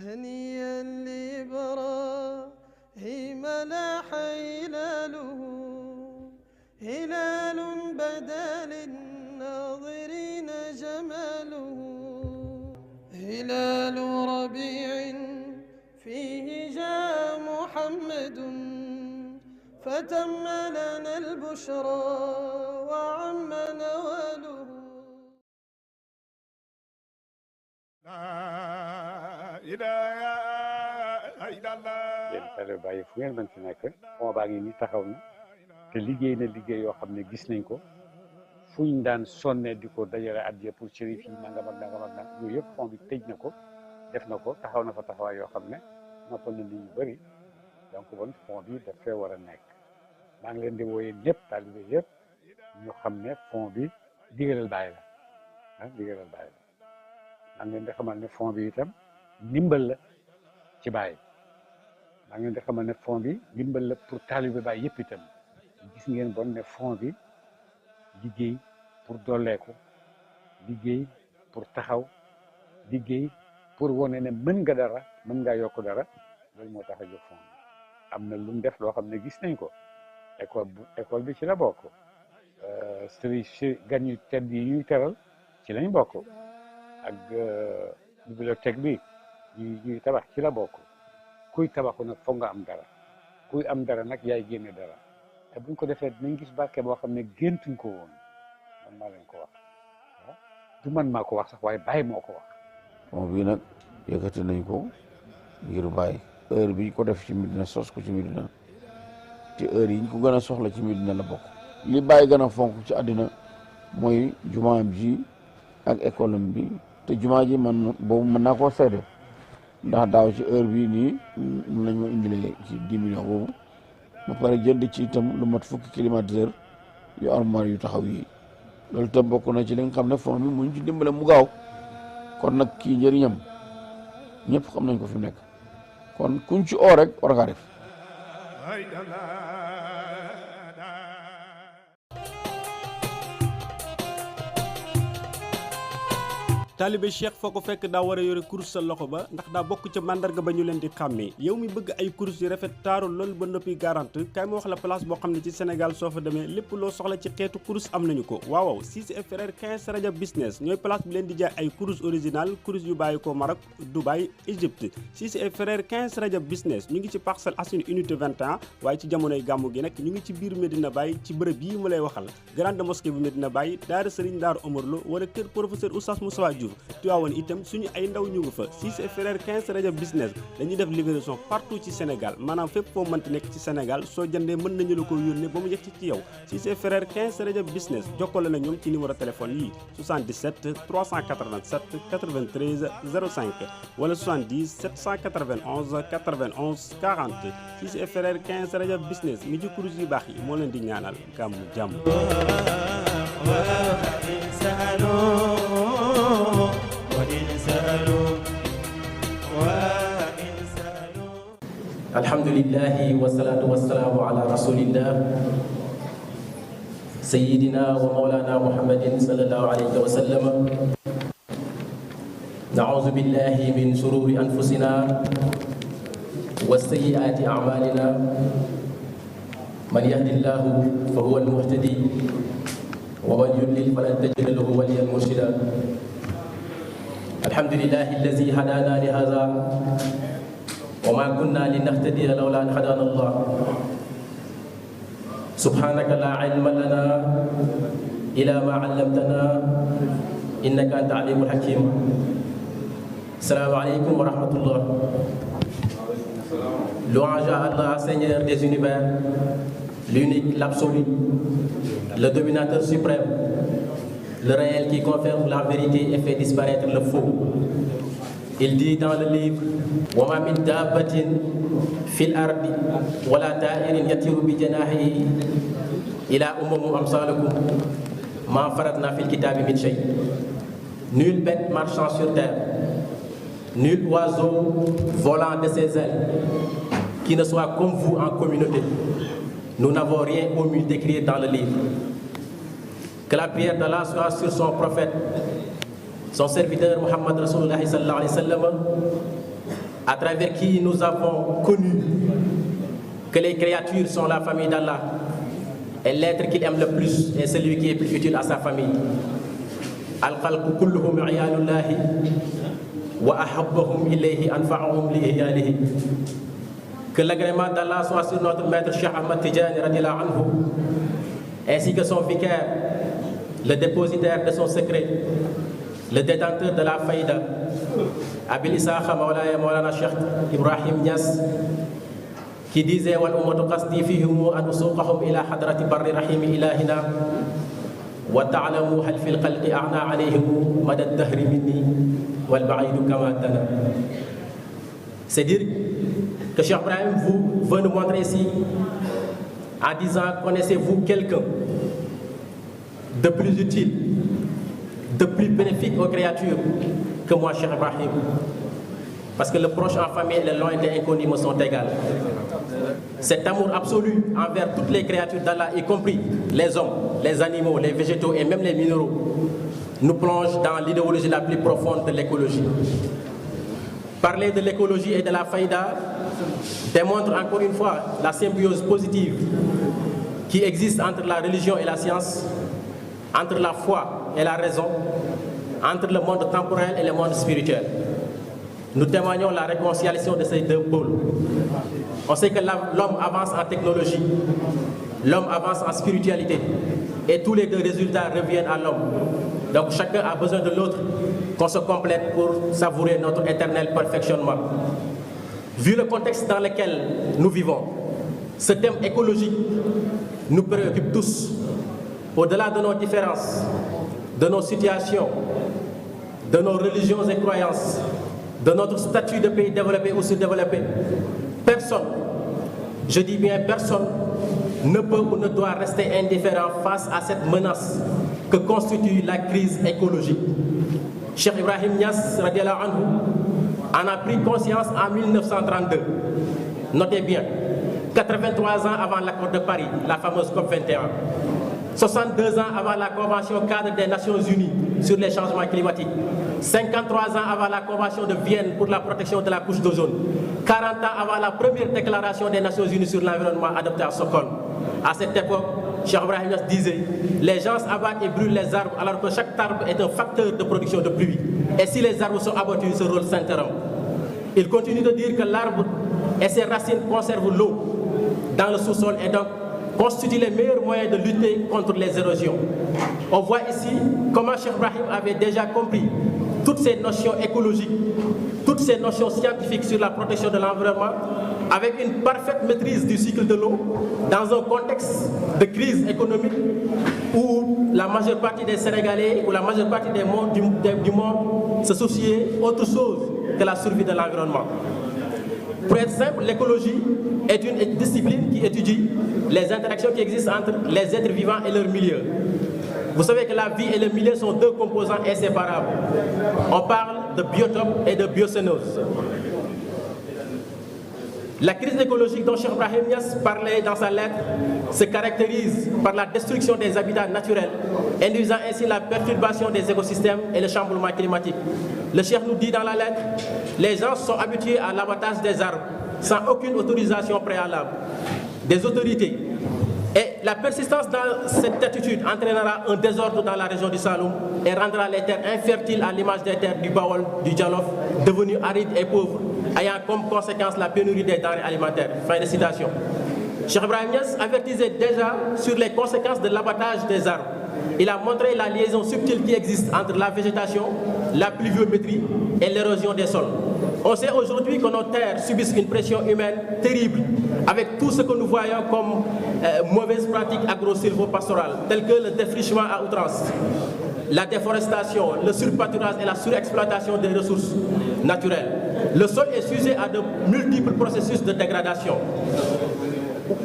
هنيئا لإبراهيم لاح هلاله هلال بدا للناظرين جماله هلال ربيع فيه جاء محمد فتم لنا البشرى وعم نواله yéen télé bàyyi fu ngeen mën ci nekk fond baa ngi nii taxaw na te liggéey na liggéey yoo xam ne gis nañ ko fuñ daan sonne di ko dajale addiya pour shérif yi nangam ak nangam ak nangam yooyu yëpp fond bi tëj na ko def na ko taxaw na fa taxawaay yoo xam ne noppal na nit ñu bëri donc bon fond bi daf fee war a nekk maa ngi leen di wooyee ñëpp taalibe yëpp ñu xam ne fond bi digalal bàyyi la ah digalal bàyyi la maa ngi leen di xamal ne fond bi itam ndimbal la ci bàyyi maa ngi leen di xamal ne fond bi ndimbal la pour taalibe bàyyi yëpp itam gis ngeen bon ne fond bi liggéey pour dolleeku liggéey pour taxaw liggéey pour wane ne mën nga dara mën ngaa yokk dara loolu moo tax a jóg fond bi am na lu mu def loo xam ne gis nañ ko école bi ci la bokk gan yu tedd yi ñuy teral ci lañ bokk ak bibliothèque bi ñuy tabax ci la bokk kuy tabaxu nag foog nga am dara kuy am dara nag yaay génne dara te buñ ko defee dinañ gis barke boo xam ne géntuñ ko woon man maa leen ko wax waaw du man maa ko wax sax waaye Baye moo ko wax. fond bii nag yëkkati nañ ko ngir Baye heure bi ko def ci Medina sos ko ci Medina te heure yi ñu ko gën a soxla ci Medina la bokk. li Baye gën a fonk ci àddina mooy jumaam ji ak école am bi te jumaa ji man boobu mën naa koo seede ndax daaw ci heure bii nii mun nañ ma indilee ci 10 millions boobu ba pare jënd ci itam lu mat fukki climatiseur yu armoire yu taxaw yi loolu itam bokk na ci li nga xam ne fond bi mu ci dimbale mu gaaw kon nag kii njëriñam ñëpp xam nañ ko fi mu nekk kon kuñ ci oo rek war ngaa def. taalibe Cheikh foo ko fekk daa war a yore kurus sa loxo ba ndax daa bokk ca mandarga ba ñu leen di xàmmee yow mi bëgg ay kurus yu rafet taaru lool ba noppi garante kaay ma wax la place boo xam ne ci Sénégal soo fa demee lépp loo soxla ci xeetu kurus am nañu ko waaw Cissé et Frères 15 Rajab business ñooy place bi leen di jaay ay kurus original kurus yu bàyyi ko Maroc Dubaï Égypte Cissé et Frères 15 Rajab business ñu ngi ci Parcelles Assainies unité 21 waaye ci jamonoy gàmmu gi nag ñu ngi ci biir Medina Baye ci bërëb yi mu lay waxal grande mosquée bu Medina Baye daara Serigne Daaru Omar Lo wala kër professeur Oustaz Moussa Diouf Tivaouane itam suñu ay ndaw ñu ngi fa Cissé et Frères 15 Rajab business dañuy def livraison partout ci Sénégal maanaam fépp foo mënti nekk ci Sénégal soo jëndee mën nañu la ko yónnee ba mu yegg ci yow Cissé et Frères 15 Rajab business jokkale na ñoom ci numéro téléphone yi 77 387 93 05 wala 70 791 91 40 Cissé et Frères 15 Rajab business mi ci kurus yu baax yi moo leen di ñaanal gàmmu jàmm. alhamdulillahi wasalaatu wasalaamu ala rasulillah sayyidina wa mawlana muhammadin sallallahu alayhi wa sallam na'uuzu billahi min shururi anfusina wa sayyi'aati a'malina man yahdillahu fa huwa al-muhtadi wa man yudlil falan tajida lahu waliyan murshida alhamdulillahi allazi hadana li hadha وما كنا لنهتدي لولا أن هدانا الله سبحانك لا علم لنا إلا ما علمتنا إنك أنت العليم الحكيم السلام عليكم ورحمة الله. Louange à Allah, Seigneur des univers, l'unique, l'absolu, le dominateur suprême, le réel qui confirme la vérité et fait disparaître le faux. Il dit dans le livre وَمَا مِن دَابَّةٍ فِي الْأَرْضِ وَلَا طَائِرٍ يَطِيرُ بِجَنَاحِهِ إِلَّا أُمَمٌ أَمْثَالُكُمْ مَا فَرَطْنَا فِي الْكِتَابِ مِنْ شَيْءٍ. Nulle bête marchant sur terre, nul oiseau volant de ses ailes qui ne soit comme vous en communauté. Nous n'avons rien omis d'écrire dans le livre. Que la prière d'Allah soit sur son prophète, son serviteur Muhammad Rasulullah sallallahu alayhi wa sallam, à travers qui nous avons connu que les créatures sont la famille d'Allah et l'être qu'il aime le plus est celui qui est plus utile à sa famille. Al-khalqu kulluhum iyalullahi wa ahabbahum ilayhi anfa'uhum li iyalihi. Que l'agrément d'Allah soit sur notre maître Cheikh Ahmad Tidjani radiyallahu anhu, ainsi que son vicaire, le dépositaire de son secret, le détenteur de la faïda, Abil Isaaqa Mawlaya Mawlana Cheikh Ibrahim Niass, qui disait wal ummatu qasdi fihim an usuqahum ila hadrati barri rahimi ilahina wa ta'lamu hal fil khalqi a'na alayhim madad dahri minni wal ba'idu kama dana. C'est dire que Cheikh Ibrahim veut nous montrer ici en disant: connaissez-vous quelqu'un de plus utile, de plus bénéfique aux créatures que moi, Cheikh Ibrahim? Parce que le proche en famille et le lointain inconnu me sont égales. Cet amour absolu envers toutes les créatures d'Allah, y compris les hommes, les animaux, les végétaux et même les minéraux, nous plonge dans l'idéologie la plus profonde de l'écologie. Parler de l'écologie et de la faïda démontre encore une fois la symbiose positive qui existe entre la religion et la science, entre la foi et la raison, entre le monde temporel et le monde spirituel. Nous témoignons la réconciliation de ces deux pôles. On sait que l'homme avance en technologie, l'homme avance en spiritualité, et tous les deux résultats reviennent à l'homme. Donc chacun a besoin de l'autre, qu'on se complète pour savourer notre éternel perfectionnement. Vu le contexte dans lequel nous vivons, ce thème écologique nous préoccupe tous. Au-delà de nos différences, de nos situations, de nos religions et croyances, de notre statut de pays développé ou sous-développé, personne, je dis bien personne, ne peut ou ne doit rester indifférent face à cette menace que constitue la crise écologique. Cheikh Ibrahim Niass radiyallahu anhu en a pris conscience en 1932. Notez bien, 83 ans avant l'accord de Paris, la fameuse COP 21. 62 ans avant la Convention cadre des Nations Unies sur les changements climatiques, 53 ans avant la Convention de Vienne pour la protection de la couche d'ozone, 40 ans avant la première déclaration des Nations Unies sur l'environnement adoptée à Stockholm. À cette époque, Cheikh Ibrahim Niass disait: les gens abattent et brûlent les arbres alors que chaque arbre est un facteur de production de pluie. Et si les arbres sont abattus, ce rôle s'interrompt. Il continue de dire que l'arbre et ses racines conservent l'eau dans le sous-sol et donc constituent les meilleurs moyens de lutter contre les érosions. On voit ici comment Cheikh Ibrahim avait déjà compris toutes ces notions écologiques, toutes ces notions scientifiques sur la protection de l'environnement, avec une parfaite maîtrise du cycle de l'eau, dans un contexte de crise économique où la majeure partie des Sénégalais ou la majeure partie du monde se souciait autre chose que la survie de l'environnement. Pour être simple, l'écologie est une discipline qui étudie les interactions qui existent entre les êtres vivants et leur milieu. Vous savez que la vie et le milieu sont deux composants inséparables. On parle de biotope et de biocénose. La crise écologique dont Cheikh Ibrahim Niass parlait dans sa lettre se caractérise par la destruction des habitats naturels, induisant ainsi la perturbation des écosystèmes et le chamboulement climatique. Le Cheikh nous dit dans la lettre: les gens sont habitués à l'abattage des arbres sans aucune autorisation préalable des autorités. Et la persistance dans cette attitude entraînera un désordre dans la région du Saloum et rendra les terres infertiles à l'image des terres du Baol, du Djolof, devenues arides et pauvres, ayant comme conséquence la pénurie des denrées alimentaires. Fin de citation. Cheikh Ibrahim Niass avertissait déjà sur les conséquences de l'abattage des arbres. Il a montré la liaison subtile qui existe entre la végétation, la pluviométrie et l'érosion des sols. On sait aujourd'hui que nos terres subissent une pression humaine terrible, avec tout ce que nous voyons comme mauvaises pratiques agro-silvopastorales, telles que le défrichement à outrance, la déforestation, le surpâturage et la surexploitation des ressources naturelles. Le sol est sujet à de multiples processus de dégradation.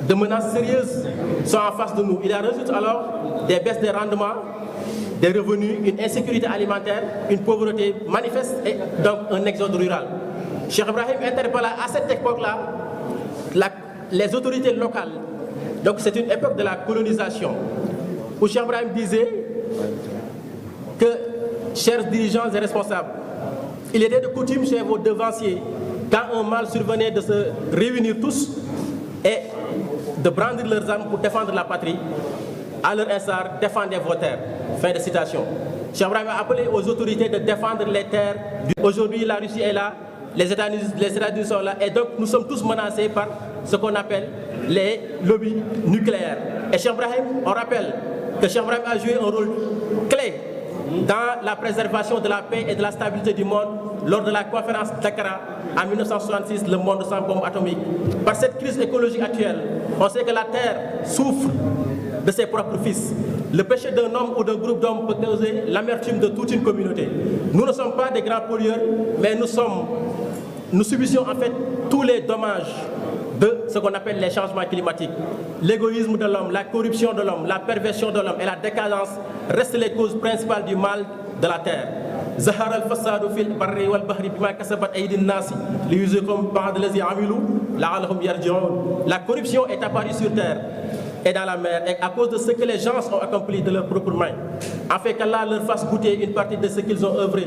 De menaces sérieuses sont en face de nous. Il en résulte alors des baisses des rendements, des revenus, une insécurité alimentaire, une pauvreté manifeste et donc un exode rural. Cheikh Ibrahim interpella à cette époque-là les autorités locales. Donc c'est une époque de la colonisation où Cheikh Ibrahim disait que, chers dirigeants et responsables, il était de coutume chez vos devanciers quand un mal survenait, de se réunir tous et de brandir leurs armes pour défendre la patrie. À leur instar, défendez vos terres. Fin de citation. Cheikh Ibrahim a appelé aux autorités de défendre les terres. Aujourd'hui, la Russie est là, les États-Unis sont là, et donc nous sommes tous menacés par ce qu'on appelle les lobbies nucléaires. Et Cheikh Ibrahim, on rappelle que Cheikh Ibrahim a joué un rôle clé dans la préservation de la paix et de la stabilité du monde lors de la conférence d'Ankara en 1966, le monde sans bombe atomique. Par cette crise écologique actuelle, on sait que la Terre souffre de ses propres fils. Le péché d'un homme ou d'un groupe d'hommes peut causer l'amertume de toute une communauté. Nous ne sommes pas des grands pollueurs, mais nous subissons en fait tous les dommages de ce qu'on appelle les changements climatiques. L'égoïsme de l'homme, la corruption de l'homme, la perversion de l'homme et la décadence restent les causes principales du mal de la terre. Zahara al-fasadu fil barri wal bahri bima kasabat aydin nasi liyuziqhum ba'da allazi amilu la'allahum yarji'un. La corruption est apparue sur terre et dans la mer, et à cause de ce que les gens ont accompli de leurs propres mains, afin qu'Allah leur fasse goûter une partie de ce qu'ils ont œuvré.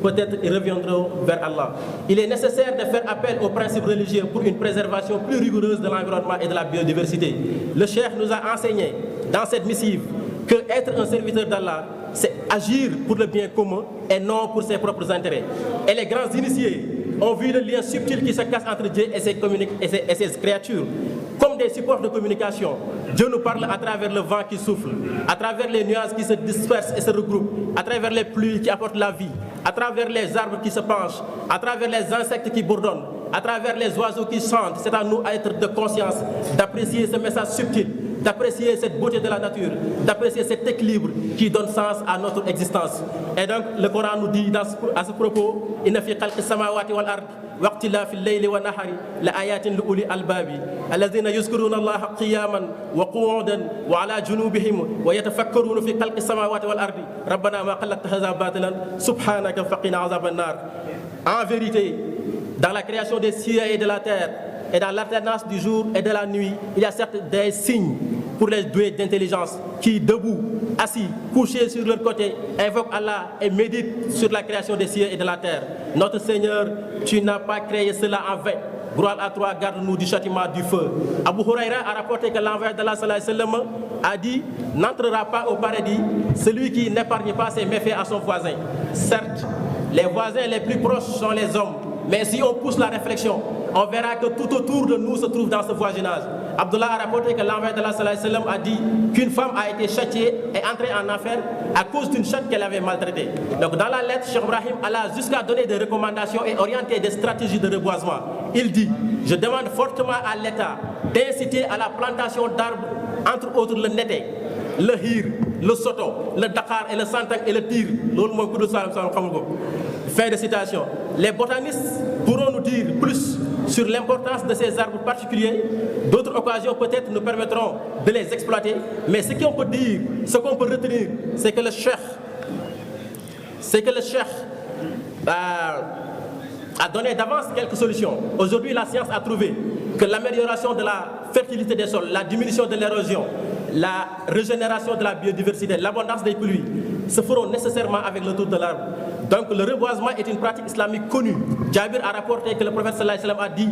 Peut-être ils reviendront vers Allah. Il est nécessaire de faire appel aux principes religieux pour une préservation plus rigoureuse de l'environnement et de la biodiversité. Le Cheikh nous a enseigné dans cette missive que être un serviteur d'Allah, c'est agir pour le bien commun et non pour ses propres intérêts. Et les grands initiés ont vu le lien subtil qui se casse entre Dieu et ses créatures. Comme des supports de communication, Dieu nous parle à travers le vent qui souffle, à travers les nuages qui se dispersent et se regroupent, à travers les pluies qui apportent la vie, à travers les arbres qui se penchent, à travers les insectes qui bourdonnent, à travers les oiseaux qui chantent. C'est à nous à être de conscience, d'apprécier ce message subtil, d'apprécier cette beauté de la nature, d'apprécier cet équilibre qui donne sens à notre existence. Et donc le Coran nous dit à ce propos, inna fi khalqi samawati wal ard waqtilafi al-layli wa nahari la ayatin li uli albabi alladhina yuzkuruna Allaha qiyaman wa qu'udan wa ala junubihim wa yatafakkaruna fi khalqi samawati wal ardi rabbana ma khalaqta hadha batilan subhanaka faqina azaban nar. En vérité, dans la création des cieux et de la terre, et dans l'alternance du jour et de la nuit, il y a certes des signes pour les doués d'intelligence qui, debout, assis, couchés sur leur côté, invoquent Allah et méditent sur la création des cieux et de la terre. Notre Seigneur, tu n'as pas créé cela en vain. Gloire à toi, garde-nous du châtiment du feu. Abu Huraira a rapporté que l'envoyé d'Allah sallallahu alayhi wa sallam a dit: n'entrera pas au paradis celui qui n'épargne pas ses méfaits à son voisin. Certes, les voisins les plus proches sont les hommes, mais si on pousse la réflexion, on verra que tout autour de nous se trouve dans ce voisinage. Abdullah a rapporté que l'envoyé d'Allah sallallahu alayhi wa sallam a dit qu'une femme a été châtiée et entrée en enfer à cause d'une chatte qu'elle avait maltraitée. Donc dans la lettre, Cheikh Ibrahim Allah jusqu'à donner des recommandations et orienter des stratégies de reboisement. Il dit: je demande fortement à l'État d'inciter à la plantation d'arbres, entre autres le nété, le hir, le soto, le dakar et le santang et le tir. Fin de citation. Les botanistes pourront nous dire plus sur l'importance de ces arbres particuliers. D'autres occasions peut-être nous permettront de les exploiter. Mais ce qu'on peut dire, ce qu'on peut retenir, c'est que le Cheikh a donné d'avance quelques solutions. Aujourd'hui, la science a trouvé que l'amélioration de la fertilité des sols, la diminution de l'érosion, la régénération de la biodiversité, l'abondance des pluies se feront nécessairement avec le tour de l'arbre. Donc le reboisement est une pratique islamique connue. Jabir a rapporté que le prophète sallallahu alayhi wa sallam a dit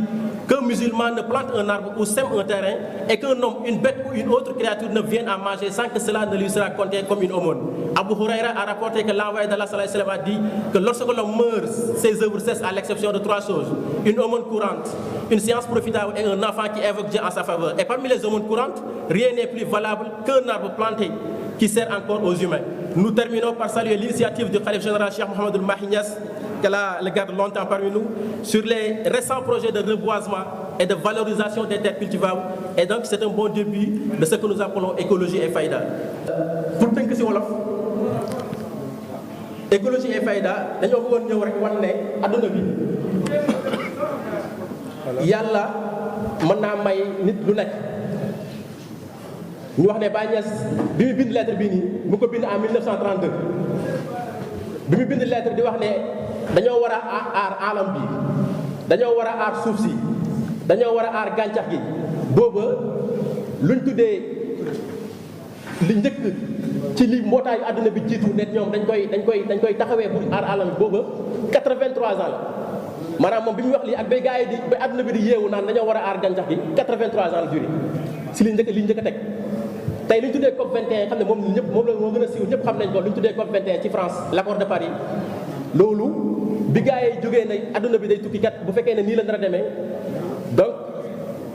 qu'un musulman ne plante un arbre ou sème un terrain et qu'un homme, une bête ou une autre créature ne vienne à manger sans que cela ne lui sera compté comme une aumône. Abu Huraira a rapporté que l'envoyé d'Allah sallallahu alayhi wa sallam a dit que lorsque l'homme meurt, ses œuvres cessent à l'exception de 3 choses: une aumône courante, une séance profitable et un enfant qui invoque Dieu en sa faveur. Et parmi les aumônes courantes, rien n'est plus valable qu'un arbre planté qui sert encore aux humains. Nous terminons par saluer l'initiative du Khalif général Cheikh Mohamed Mahi Niasse, qu'elle le garde longtemps parmi nous, sur les récents projets de reboisement et de valorisation des terres cultivables. Et donc c'est un bon début de ce que nous appelons écologie et faïda. Pour tënk ci wolof, écologie et faïda dañoo bëggoon ñëw rek wan ne adduna bi yàlla mën naa may nit lu nekk. ñu wax ne Baye Niass bi mu bind lettre bii nii mu ko bind en 1932 bi mu bind lettre di wax ne dañoo war a aar alam bi, dañoo war a aar suuf si, dañoo war a aar gàncax gi. booba luñ tuddee li njëkk ci li mbootaayu àdduna bi jiitu ne ñoom dañ koy taxawee pour aar alam bi booba 83 ans la. maanaam moom bi muy wax lii ak bay gars yi di ba adduna bi di yeewu naan dañoo war a aar gàncax gi 83 ans la durée si li njëkk a teg tey li ñu tuddee COP 21 xam ne moom moo gën a siiw ñëpp xam nañ ko li ñu tuddee COP 21 ci France l'accord de Paris loolu bi gars yi jógee ne adduna bi day tukki kat bu fekkee ne nii la dara demee donc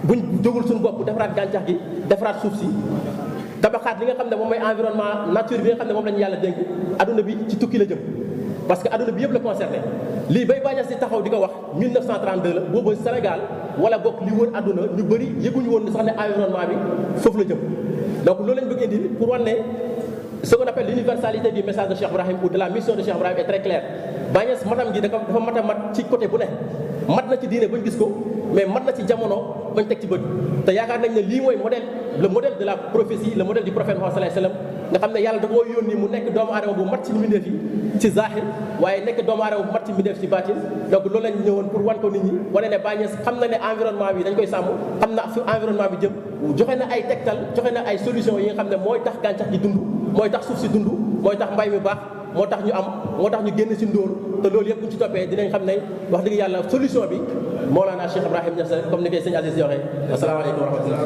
buñ jógul suñu bopp defaraat gàncax gi defaraat suuf si tabaxaat li nga xam ne moom mooy environnement nature bi nga xam ne moom la ñu yàlla dénk adduna bi ci tukki la jëm parce que adduna bi yëpp la concerné lii bay baña si taxaw di ko wax 1932 la boobu Sénégal wala bokk li wër adduna ñu bëri yëguñu woon ne sax ne environnement bi foofu la jëm donc loolu lañ bëgg indi pour wan ne ce qu'on appelle l'universalité du message de Cheikh Ibrahim ou de la mission de Cheikh Ibrahim est très claire Bañes matam gi dafa mat a mat ci côté bu ne mat na ci diine bañ gis ko mais mat na ci jamono bañ teg ci bët te yaakaar nañ ne lii mooy modèle le modèle de la prophétie le modèle du prophète Muhammad sallallahu alayhi wasallam nga xam ne yàlla da koo yónni mu nekk doomu aadama bu mat ci mbindeef yi ci zahir waaye nekk doomu aadama bu mat ci mbindeef ci baatin donc loolu lañ ñëwoon pour wan ko nit ñi wane ne Bañes xam na ne environnement bi dañ koy sàmm xam na fi environnement bi jëm joxe na ay tegtal joxe na ay solution yi nga xam ne mooy tax gàncax gi dund mooy tax suuf si dund mooy tax mbay mi baax moo tax ñu am moo tax ñu génn ci ndóol te loolu yëpp bu ñu ci toppee dinañ xam ne wax dëgg yàlla solution bi Mawlana Cheikh Ibrahim Niass comme ni koy sëñ Aziz waxee asalaamaaleykum wa rahmatullah